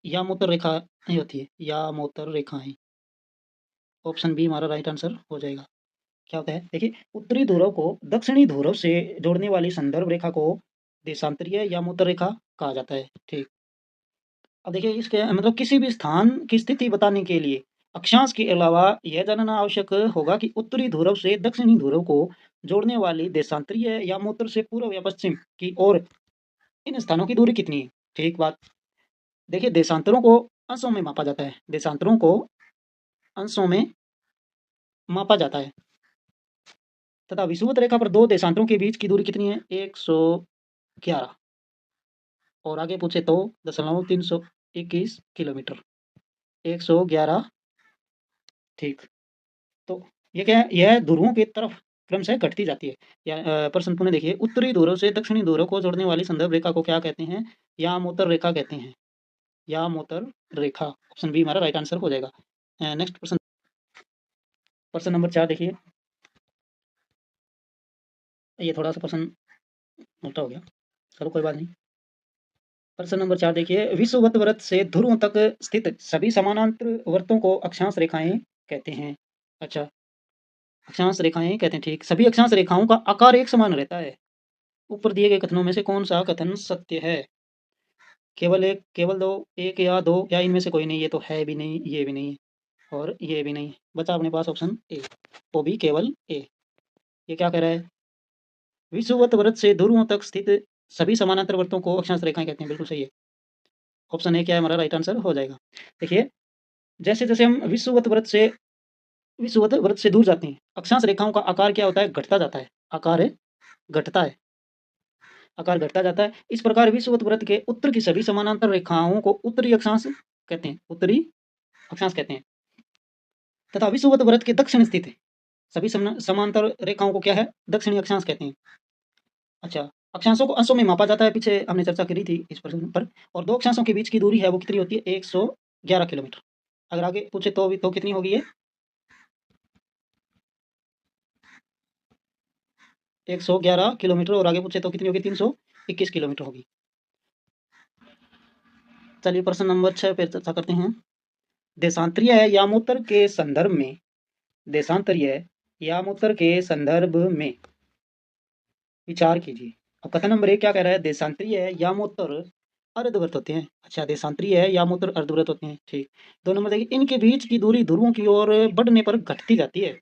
या मोटर रेखाएं होती है, या मोटर रेखाएं। ऑप्शन बी हमारा राइट आंसर हो जाएगा। क्या होता है? देखिए, उत्तरी ध्रुव को दक्षिणी ध्रुव से जोड़ने वाली संदर्भ रेखा को देशांतरीय या मोटर रेखा कहा जाता है, ठीक। अब देखिए इसके मतलब किसी भी स्थान की स्थिति बताने के लिए अक्षांश के अलावा यह जानना आवश्यक होगा कि उत्तरी ध्रुव से दक्षिणी ध्रुव को जोड़ने वाली देशांतरीय या मोटर से पूर्व या पश्चिम की ओर इन स्थानों की दूरी कितनी है, ठीक बात। देखिए देशांतरों को अंशों में मापा जाता है, देशांतरों को अंशों में मापा जाता है तथा विषुवत रेखा पर दो देशांतरों के बीच की दूरी कितनी है? 111। और आगे पूछे तो 321 किलोमीटर। 111, ठीक। तो ये क्या है? यह ध्रुवों की तरफ क्रमशः घटती जाती है। या प्रश्न पुनः देखिए, उत्तरी ध्रुव से दक्षिणी ध्रुव को जोड़ने वाली संदर्भ रेखा को क्या कहते हैं? या मोतर रेखा कहते हैं, या मोतर रेखा। ऑप्शन बी हमारा राइट आंसर हो जाएगा। नेक्स्ट प्रश्न, प्रश्न नंबर 4 देखिए, ये थोड़ा सा प्रश्न उल्टा हो गया, चलो कोई बात नहीं। प्रश्न नंबर 4 देखिए, विषुवत वृत्त से ध्रुवों तक स्थित सभी समानांतर वृत्तों को अक्षांश रेखाएं कहते हैं। अच्छा, अक्षांश रेखाएं कहते हैं, ठीक। सभी अक्षांश रेखाओं का आकार एक समान रहता है। ऊपर दिए गए कथनों में से कौन सा कथन सत्य है? केवल एक, केवल दो, एक या दो, या इनमें से कोई नहीं। ये तो है भी नहीं, ये भी नहीं, और ये भी नहीं। बचा अपने पास ऑप्शन ए, वो भी केवल ए। ये क्या कह रहा है? विषुवत वृत्त से ध्रुवों तक स्थित सभी समानांतर वृत्तों को अक्षांश रेखाएं कहते हैं। बिल्कुल सही है। ऑप्शन ए क्या है हमारा राइट आंसर हो जाएगा। देखिए, जैसे जैसे हम विषुवत वृत्त से दूर जाते हैं, अक्षांश रेखाओं का आकार क्या होता है? घटता जाता है। आकार है घटता है आकार घटता जाता है। इस प्रकार विषुवत वृत्त के उत्तर की सभी समानांतर रेखाओं को उत्तरी अक्षांश कहते हैं। उत्तरी अक्षांश कहते हैं। तथा विषुवत वृत्त के दक्षिण स्थित है सभी समांतर रेखाओं को क्या है? दक्षिणी अक्षांश कहते हैं। अच्छा, अक्षांशों को अंशों में मापा जाता है। पीछे हमने चर्चा करी थी इस प्रश्न पर। और दो अक्षांशों के बीच की दूरी है वो कितनी होती है? 111 किलोमीटर। अगर आगे पूछे तो भी तो कितनी होगी ये? 111 किलोमीटर। और आगे पूछे तो कितनी होगी? 321 किलोमीटर होगी। चलिए प्रश्न नंबर 6 पे चर्चा करते हैं। देशांतरीय यामोत्तर के संदर्भ में देशांतरीय यामोत्तर के संदर्भ में विचार कीजिए। अब कथन नंबर 1 क्या कह रहा है? देशांतरीय यामोत्तर अर्धवृत्त होते हैं। अच्छा, देशांतरीय यामोत्तर अर्धवृत्त होते हैं। ठीक। 2 नंबर देखिए, इनके बीच की दूरी ध्रुवों की ओर बढ़ने पर घटती जाती है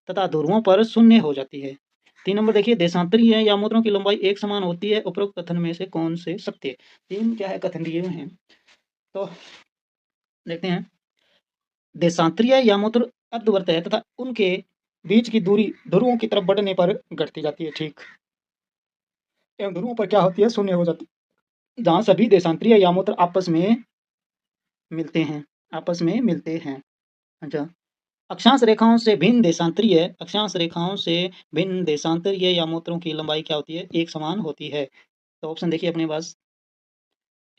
तथा ध्रुवों पर शून्य हो जाती है। 3 नंबर देखिए, देशांतरीय यामोत्तरों की लंबाई एक समान होती है। उपरोक्त कथन में से कौन से सत्य है? 3 क्या है कथन दिए हुए हैं, तो देखते हैं। देशांतरीय यामोत्तर अर्धवृत्त है तथा उनके बीच की दूरी ध्रुवों की तरफ बढ़ने पर घटती जाती है। ठीक। एवं ध्रुवों पर क्या होती है? शून्य हो जाती है। जहाँ सभी देशांतरीय यामोत्तर आपस में मिलते हैं। अच्छा, अक्षांश रेखाओं से भिन्न देशांतरीय यामोत्तरों की लंबाई क्या होती है? एक समान होती है। तो ऑप्शन देखिए अपने पास,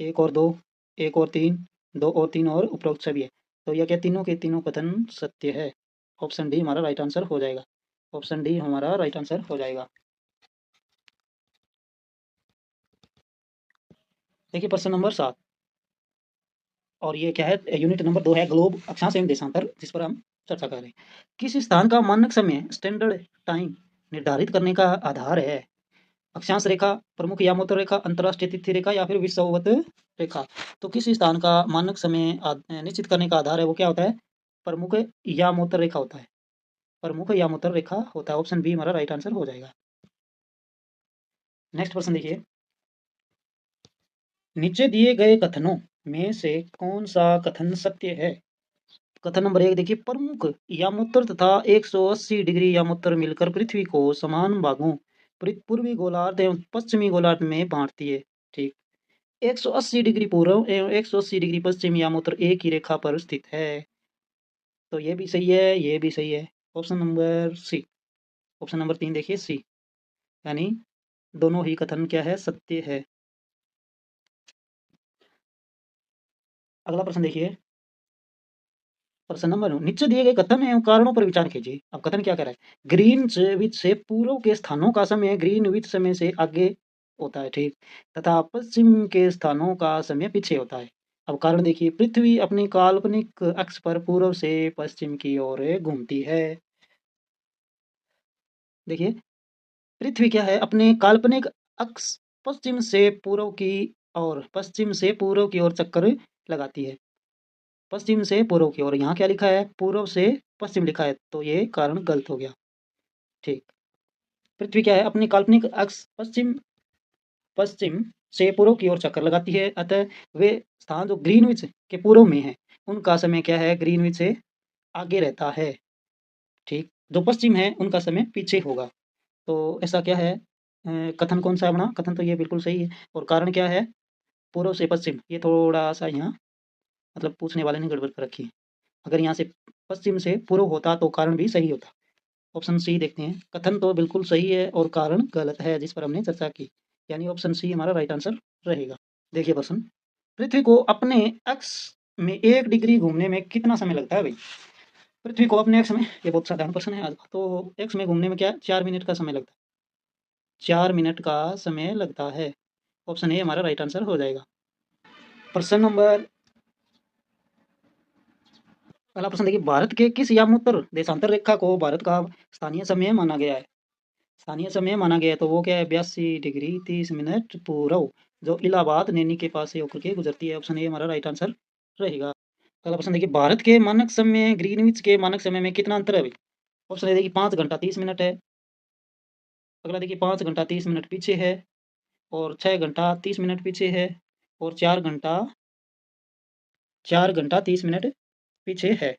1 और 2, 1 और 3, 2 और 3 और उपरोक्त सभी है। तो यह क्या तीनों के तीनों कथन सत्य है। ऑप्शन डी हमारा राइट आंसर हो जाएगा। ऑप्शन डी हमारा राइट आंसर हो जाएगा। देखिए प्रश्न नंबर 7, और ये क्या है? यूनिट नंबर 2 है, ग्लोब अक्षांश एवं देशांतर, जिस पर हम चर्चा कर रहे हैं। किस स्थान का मानक समय स्टैंडर्ड टाइम निर्धारित करने का आधार है? अक्षांश रेखा, प्रमुख यामोत्तर रेखा, अंतर्राष्ट्रीय तिथि रेखा या फिर विषुवत रेखा। तो किस स्थान का मानक समय निश्चित करने का आधार है वो क्या होता है? प्रमुख यामोत्तर रेखा होता है। प्रमुख यामोत्तर रेखा होता है। ऑप्शन बी हमारा राइट आंसर हो जाएगा। नेक्स्ट प्रश्न देखिए, नीचे दिए गए कथनों में से कौन सा कथन सत्य है? कथन नंबर 1 देखिए, प्रमुख यामोत्तर तथा 180 डिग्री यामोत्तर मिलकर पृथ्वी को समान भागों पूर्वी गोलार्ध एवं पश्चिमी गोलार्ध में बांटती है। ठीक। 180 डिग्री पूर्व एवं 180 डिग्री पश्चिम यामोत्तर एक ही रेखा पर स्थित है। तो ये भी सही है, ये भी सही है। Option number C, option number 3 देखिए सी, यानी दोनों ही कथन क्या है? सत्य है। अगला प्रश्न देखिए, प्रश्न नंबर 9, नीचे दिए गए कथन एवं कारणों पर विचार कीजिए। अब कथन क्या कर रहा है? ग्रीनविच से पूर्व के स्थानों का समय ग्रीनविच समय से आगे होता है। ठीक। तथा पश्चिम के स्थानों का समय पीछे होता है। अब कारण देखिए, पृथ्वी अपनी काल्पनिक अक्ष पर पूर्व से पश्चिम की ओर घूमती है। देखिए, पृथ्वी क्या है? अपने काल्पनिक अक्ष पश्चिम से पूर्व की ओर चक्कर लगाती है। पश्चिम से पूर्व की ओर, यहाँ क्या लिखा है? पूर्व से पश्चिम लिखा है, तो ये कारण गलत हो गया। ठीक। पृथ्वी क्या है? अपनी काल्पनिक अक्ष पश्चिम पश्चिम से पूर्व की ओर चक्कर लगाती है। अतः वे स्थान जो ग्रीनविच के पूर्व में है उनका समय क्या है? ग्रीनविच से आगे रहता है। ठीक। जो पश्चिम है उनका समय पीछे होगा। तो ऐसा क्या है? कथन कौन सा है अपना? कथन तो ये बिल्कुल सही है। और कारण क्या है? पूर्व से पश्चिम। ये थोड़ा सा यहाँ मतलब पूछने वाले ने गड़बड़ कर रखी है। अगर यहाँ से पश्चिम से पूर्व होता तो कारण भी सही होता। ऑप्शन सी देखते हैं। कथन तो बिल्कुल सही है और कारण गलत है, जिस पर हमने चर्चा की। यानी ऑप्शन सी हमारा राइट आंसर रहेगा। देखिए प्रश्न, पृथ्वी को अपने एक्स में 1 डिग्री घूमने में कितना समय लगता है भाई? पृथ्वी को अपने एक्स में, ये बहुत साधारण प्रश्न है आज का। तो एक्स में घूमने में क्या 4 मिनट का समय लगता है। 4 मिनट का समय लगता है। ऑप्शन ए हमारा राइट आंसर हो जाएगा। प्रश्न नंबर, पहला प्रश्न देखिए, भारत के किस यामोत्तर देशांतर रेखा को भारत का स्थानीय समय माना गया है? स्थानीय समय माना गया है तो वो क्या है? 82 डिग्री 30 मिनट पूर्व, जो इलाहाबाद नैनी के पास से होकर के गुजरती है। ऑप्शन ए हमारा राइट आंसर रहेगा। अगला प्रश्न देखिए, भारत के मानक समय ग्रीनविच के मानक समय में कितना अंतर है भाई? ऑप्शन ए देखिए, 5 घंटा 30 मिनट है। अगला देखिए 5 घंटा 30 मिनट पीछे है, और 6 घंटा 30 मिनट पीछे है, और 4 घंटा 30 मिनट पीछे है।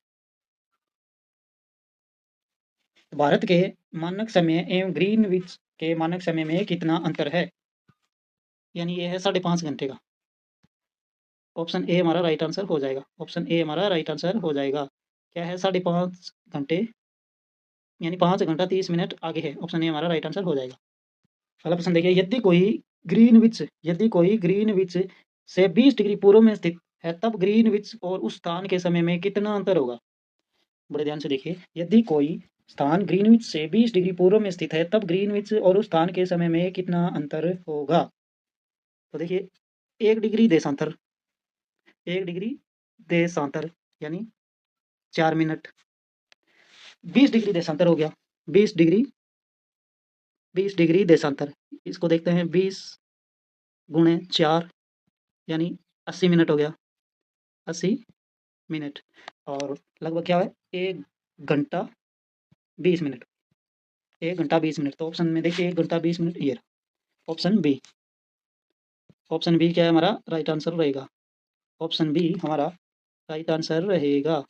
भारत के मानक समय एवं ग्रीनविच के मानक समय में कितना अंतर है? यानी ये है 5.5 घंटे का। ऑप्शन ए हमारा राइट आंसर हो जाएगा। ऑप्शन ए हमारा राइट आंसर हो जाएगा। क्या है? 5.5 घंटे, यानी 5 घंटा 30 मिनट आगे है। ऑप्शन ए हमारा राइट आंसर हो जाएगा। अगला प्रश्न देखिए, यदि कोई ग्रीनविच से 20 डिग्री पूर्व में स्थित है, तब ग्रीनविच और उस स्थान के समय में कितना अंतर होगा? बड़े ध्यान से देखिए, यदि कोई स्थान ग्रीनविच से 20 डिग्री पूर्व में स्थित है, तब ग्रीनविच और उस स्थान के समय में कितना अंतर होगा? तो देखिए, 1 डिग्री देशांतर, 1 डिग्री देशांतर यानी 4 मिनट। 20 डिग्री देशांतर हो गया, 20 डिग्री देशांतर। इसको देखते हैं, 20 गुणे 4 यानी 80 मिनट हो गया, 80 मिनट। और लगभग क्या है? 1 घंटा 20 मिनट, 1 घंटा 20 मिनट। तो ऑप्शन में देखिए 1 घंटा 20 मिनट, ये ऑप्शन बी। ऑप्शन बी क्या है हमारा राइट आंसर रहेगा? ऑप्शन बी हमारा राइट आंसर रहेगा।